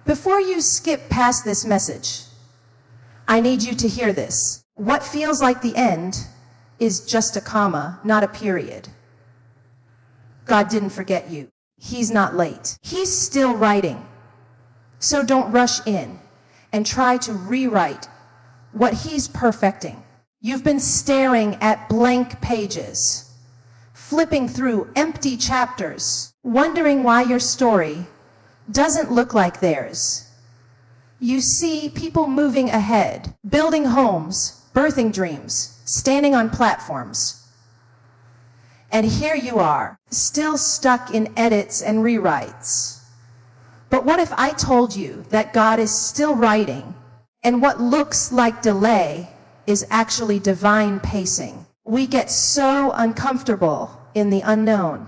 Before you skip past this message, I need you to hear this. What feels like the end is just a comma, not a period. God didn't forget you. He's not late. He's still writing. So don't rush in and try to rewrite what he's perfecting. You've been staring at blank pages, flipping through empty chapters, wondering why your story doesn't look like theirs. You see people moving ahead, building homes, birthing dreams, standing on platforms. And here you are, still stuck in edits and rewrites. But what if I told you that God is still writing, and what looks like delay is actually divine pacing? We get so uncomfortable in the unknown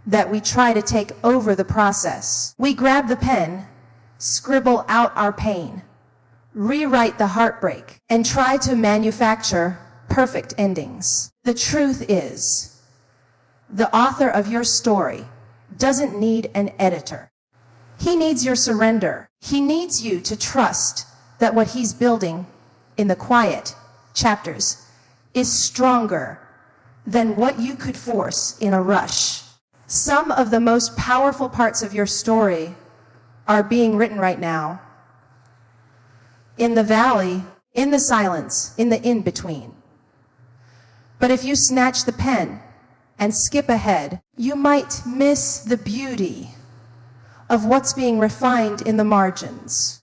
that we try to take over the process. We grab the pen, scribble out our pain, rewrite the heartbreak, and try to manufacture perfect endings. The truth is, the author of your story doesn't need an editor. He needs your surrender. He needs you to trust that what he's building in the quiet chapters is stronger than what you could force in a rush. Some of the most powerful parts of your story are being written right now. In the valley, in the silence, in the in-between. But if you snatch the pen and skip ahead, you might miss the beauty of what's being refined in the margins.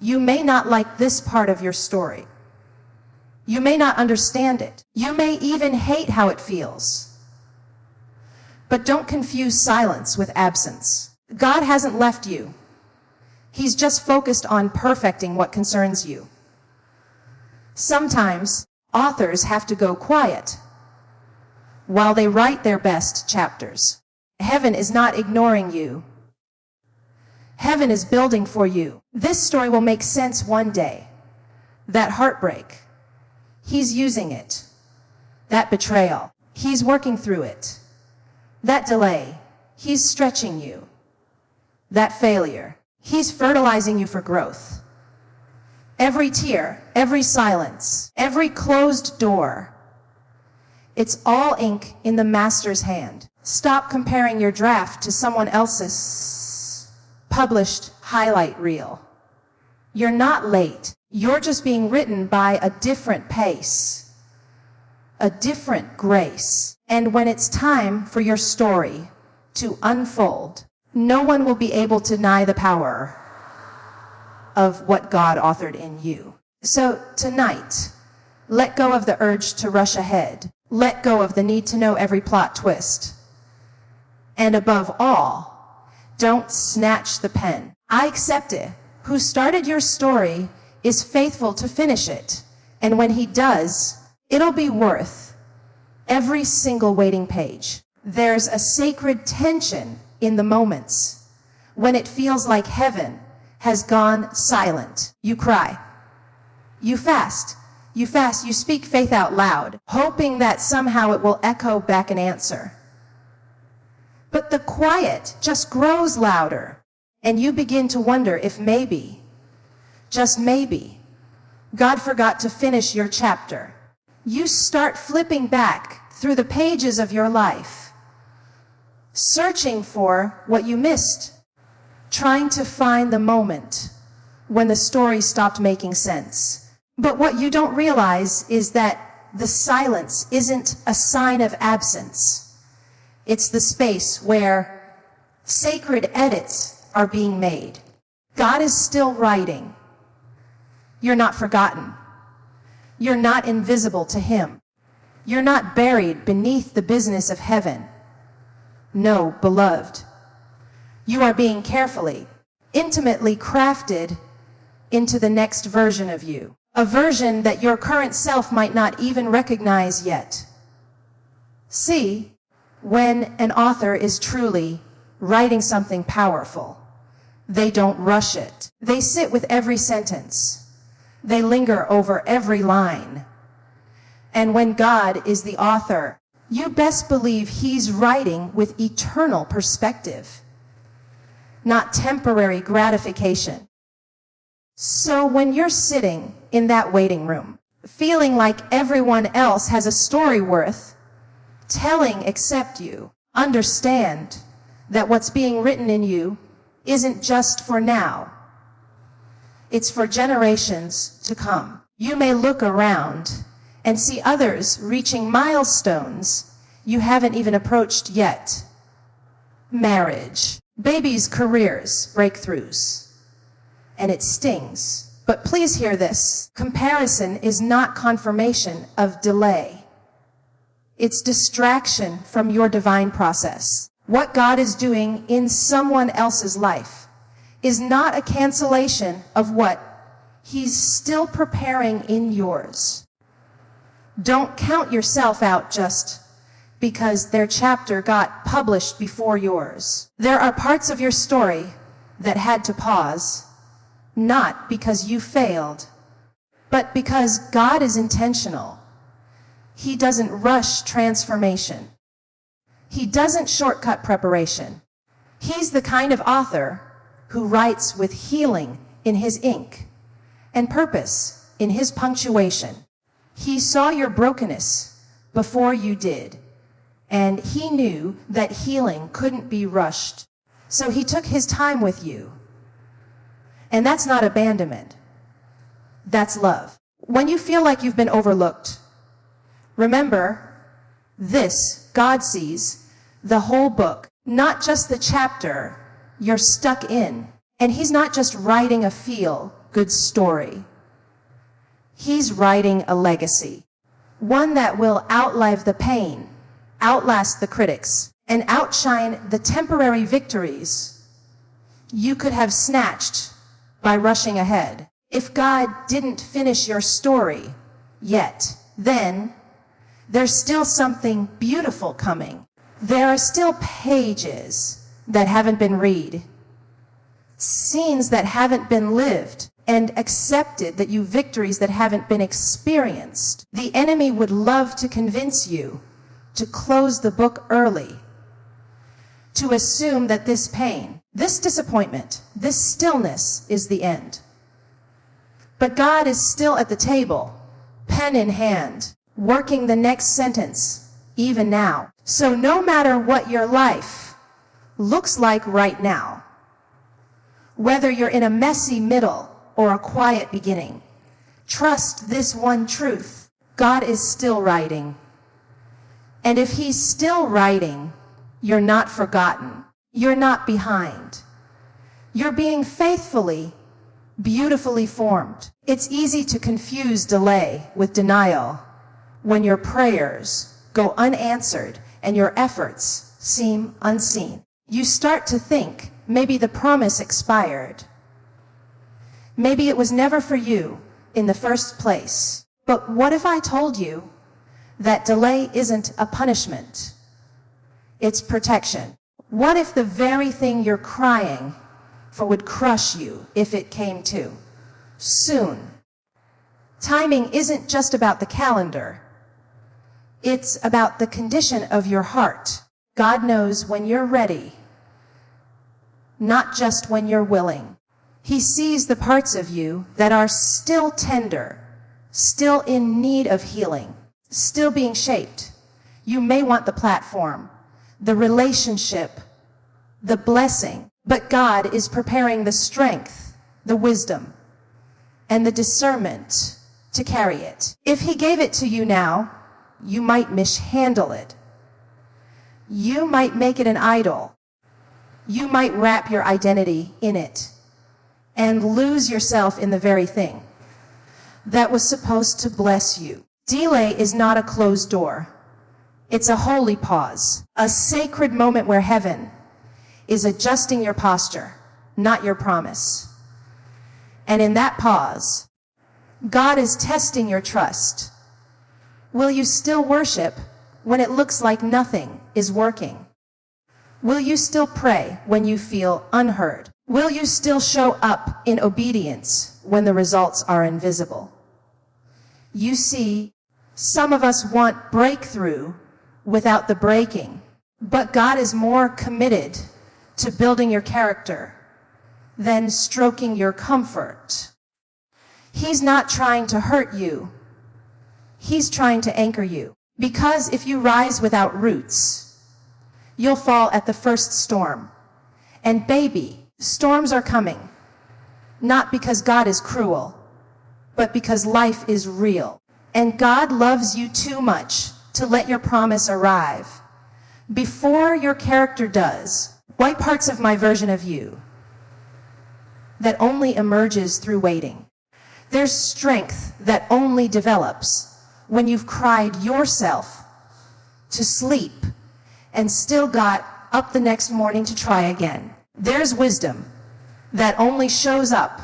You may not like this part of your story. You may not understand it. You may even hate how it feels. But don't confuse silence with absence. God hasn't left you. He's just focused on perfecting what concerns you. Sometimes authors have to go quiet while they write their best chapters. Heaven is not ignoring you. Heaven is building for you. This story will make sense one day. That heartbreak, he's using it. That betrayal, he's working through it. That delay, he's stretching you. That failure, he's fertilizing you for growth. Every tear, every silence, every closed door, it's all ink in the master's hand. Stop comparing your draft to someone else's published highlight reel. You're not late. You're just being written by a different pace, a different grace. And when it's time for your story to unfold, no one will be able to deny the power of what God authored in you. So tonight, let go of the urge to rush ahead. Let go of the need to know every plot twist. And above all, don't snatch the pen. I accept it. Who started your story is faithful to finish it. And when he does, it'll be worth every single waiting page. There's a sacred tension in the moments when it feels like heaven has gone silent. You cry. You fast. You fast. You speak faith out loud, hoping that somehow it will echo back an answer. But the quiet just grows louder, and you begin to wonder if maybe, just maybe, God forgot to finish your chapter. You start flipping back through the pages of your life, searching for what you missed, trying to find the moment when the story stopped making sense. But what you don't realize is that the silence isn't a sign of absence. It's the space where sacred edits are being made. God is still writing. You're not forgotten. You're not invisible to him. You're not buried beneath the business of heaven. No, beloved. You are being carefully, intimately crafted into the next version of you. A version that your current self might not even recognize yet. See, when an author is truly writing something powerful, they don't rush it. They sit with every sentence. They linger over every line. And when God is the author, you best believe he's writing with eternal perspective. not temporary gratification. So when you're sitting in that waiting room, feeling like everyone else has a story worth telling except you, understand that what's being written in you isn't just for now. It's for generations to come. You may look around and see others reaching milestones you haven't even approached yet. Marriage, babies' careers, breakthroughs. And it stings. But please hear this. Comparison is not confirmation of delay. It's distraction from your divine process. What God is doing in someone else's life is not a cancellation of what He's still preparing in yours. Don't count yourself out just because their chapter got published before yours. There are parts of your story that had to pause, not because you failed, but because God is intentional. He doesn't rush transformation. He doesn't shortcut preparation. He's the kind of author who writes with healing in his ink and purpose in his punctuation. He saw your brokenness before you did, and he knew that healing couldn't be rushed. So he took his time with you. And that's not abandonment. That's love. When you feel like you've been overlooked, remember this: God sees the whole book, not just the chapter you're stuck in. And He's not just writing a feel-good story. He's writing a legacy, one that will outlive the pain, outlast the critics, and outshine the temporary victories you could have snatched by rushing ahead. If God didn't finish your story yet, then there's still something beautiful coming. There are still pages that haven't been read, scenes that haven't been lived and accepted, that you victories that haven't been experienced. The enemy would love to convince you to close the book early, to assume that this pain, this disappointment, this stillness is the end. But God is still at the table, pen in hand, working the next sentence, even now. So no matter what your life looks like right now, whether you're in a messy middle or a quiet beginning, trust this one truth: God is still writing. And if He's still writing, you're not forgotten. You're not behind. You're being faithfully, beautifully formed. It's easy to confuse delay with denial when your prayers go unanswered and your efforts seem unseen. You start to think maybe the promise expired. Maybe it was never for you in the first place. But what if I told you that delay isn't a punishment? It's protection. What if the very thing you're crying for would crush you if it came to soon? Timing isn't just about the calendar. It's about the condition of your heart. God knows when you're ready, not just when you're willing. He sees the parts of you that are still tender, still in need of healing, still being shaped. You may want the platform, the relationship, the blessing, but God is preparing the strength, the wisdom, and the discernment to carry it. If He gave it to you now, you might mishandle it. You might make it an idol. You might wrap your identity in it and lose yourself in the very thing that was supposed to bless you. Delay is not a closed door. It's a holy pause, a sacred moment where heaven is adjusting your posture, not your promise. And in that pause, God is testing your trust. Will you still worship when it looks like nothing is working? Will you still pray when you feel unheard? Will you still show up in obedience when the results are invisible? You see, some of us want breakthrough without the breaking, but God is more committed to building your character than stroking your comfort. He's not trying to hurt you. He's trying to anchor you. Because if you rise without roots, you'll fall at the first storm. And baby, storms are coming. Not because God is cruel, but because life is real. And God loves you too much to let your promise arrive before your character does. White parts of my version of you that only emerges through waiting. There's strength that only develops when you've cried yourself to sleep and still got up the next morning to try again. There's wisdom that only shows up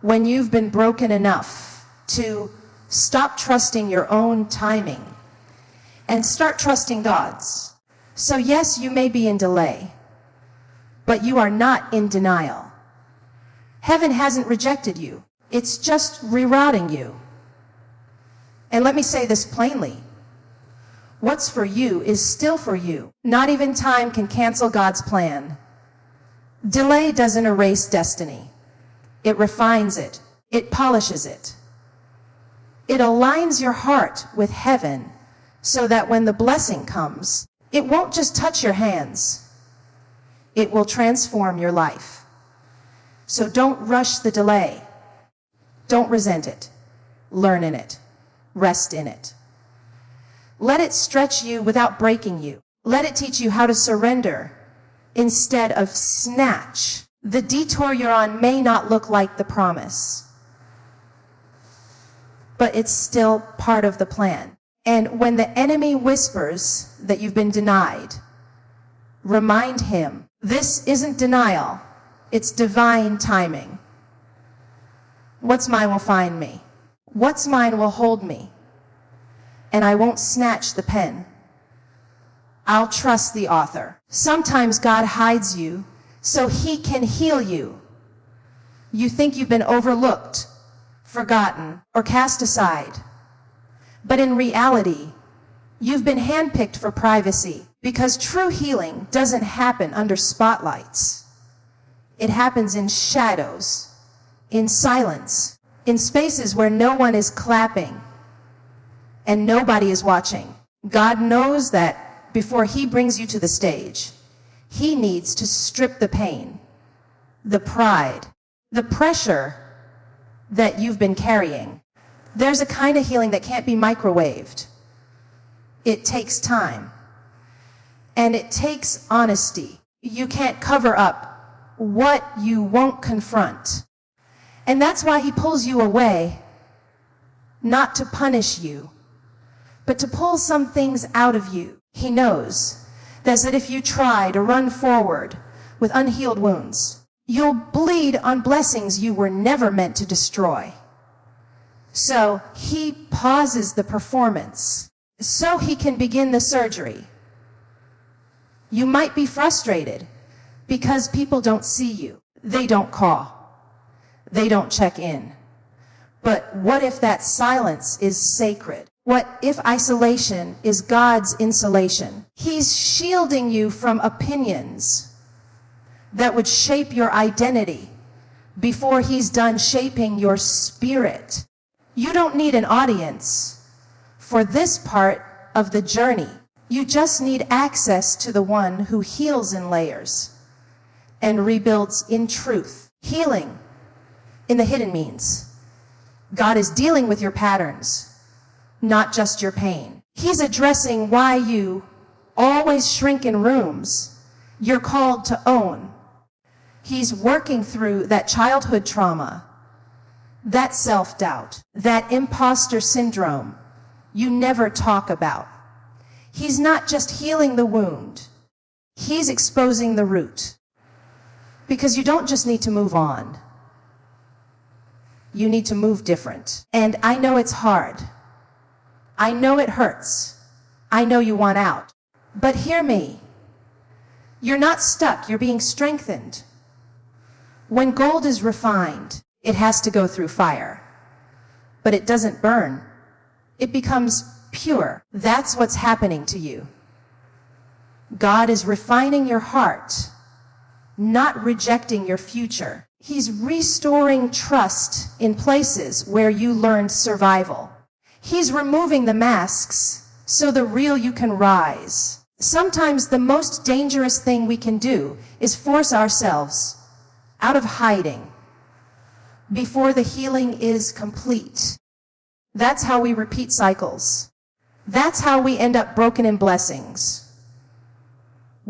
when you've been broken enough to stop trusting your own timing and start trusting God's. So yes, you may be in delay, but you are not in denial. Heaven hasn't rejected you. It's just rerouting you. And let me say this plainly. What's for you is still for you. Not even time can cancel God's plan. Delay doesn't erase destiny. It refines it. It polishes it. It aligns your heart with heaven so that when the blessing comes, it won't just touch your hands. It will transform your life. So don't rush the delay. Don't resent it. Learn in it. Rest in it. Let it stretch you without breaking you. Let it teach you how to surrender instead of snatch. The detour you're on may not look like the promise, but it's still part of the plan. And when the enemy whispers that you've been denied, remind him, this isn't denial, it's divine timing. What's mine will find me. What's mine will hold me. And I won't snatch the pen. I'll trust the author. Sometimes God hides you so he can heal you. You think you've been overlooked, forgotten, or cast aside. But in reality, you've been handpicked for privacy, because true healing doesn't happen under spotlights. It happens in shadows, in silence, in spaces where no one is clapping and nobody is watching. God knows that before he brings you to the stage, he needs to strip the pain, the pride, the pressure that you've been carrying. There's a kind of healing that can't be microwaved. It takes time. And it takes honesty. You can't cover up what you won't confront. And that's why he pulls you away, not to punish you, but to pull some things out of you. He knows that if you try to run forward with unhealed wounds, you'll bleed on blessings you were never meant to destroy. So he pauses the performance so he can begin the surgery. You might be frustrated because people don't see you. They don't call. They don't check in. But what if that silence is sacred? What if isolation is God's insulation? He's shielding you from opinions that would shape your identity before he's done shaping your spirit. You don't need an audience for this part of the journey. You just need access to the one who heals in layers and rebuilds in truth. Healing in the hidden means God is dealing with your patterns, not just your pain. He's addressing why you always shrink in rooms you're called to own. He's working through that childhood trauma, that self-doubt, that imposter syndrome you never talk about. He's not just healing the wound, he's exposing the root. Because you don't just need to move on. You need to move different. And I know it's hard. I know it hurts. I know you want out. But hear me. You're not stuck. You're being strengthened. When gold is refined, it has to go through fire. But it doesn't burn. It becomes pure. That's what's happening to you. God is refining your heart, not rejecting your future. He's restoring trust in places where you learned survival. He's removing the masks so the real you can rise. Sometimes the most dangerous thing we can do is force ourselves out of hiding before the healing is complete. That's how we repeat cycles. That's how we end up broken in blessings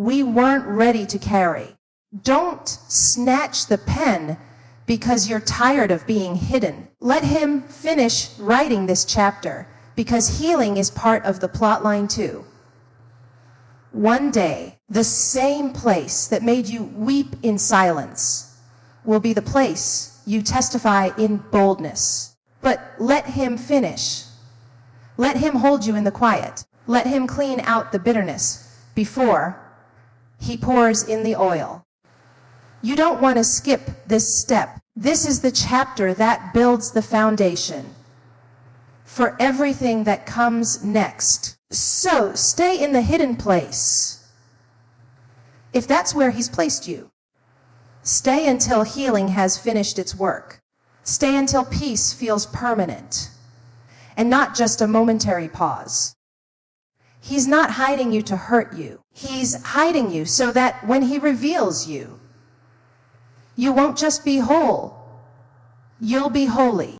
we weren't ready to carry. Don't snatch the pen because you're tired of being hidden. Let him finish writing this chapter, because healing is part of the plot line too. One day, the same place that made you weep in silence will be the place you testify in boldness. But let him finish. Let him hold you in the quiet. Let him clean out the bitterness before he pours in the oil. You don't want to skip this step. This is the chapter that builds the foundation for everything that comes next. So stay in the hidden place, if that's where he's placed you. Stay until healing has finished its work. Stay until peace feels permanent and not just a momentary pause. He's not hiding you to hurt you. He's hiding you so that when he reveals you, you won't just be whole, you'll be holy.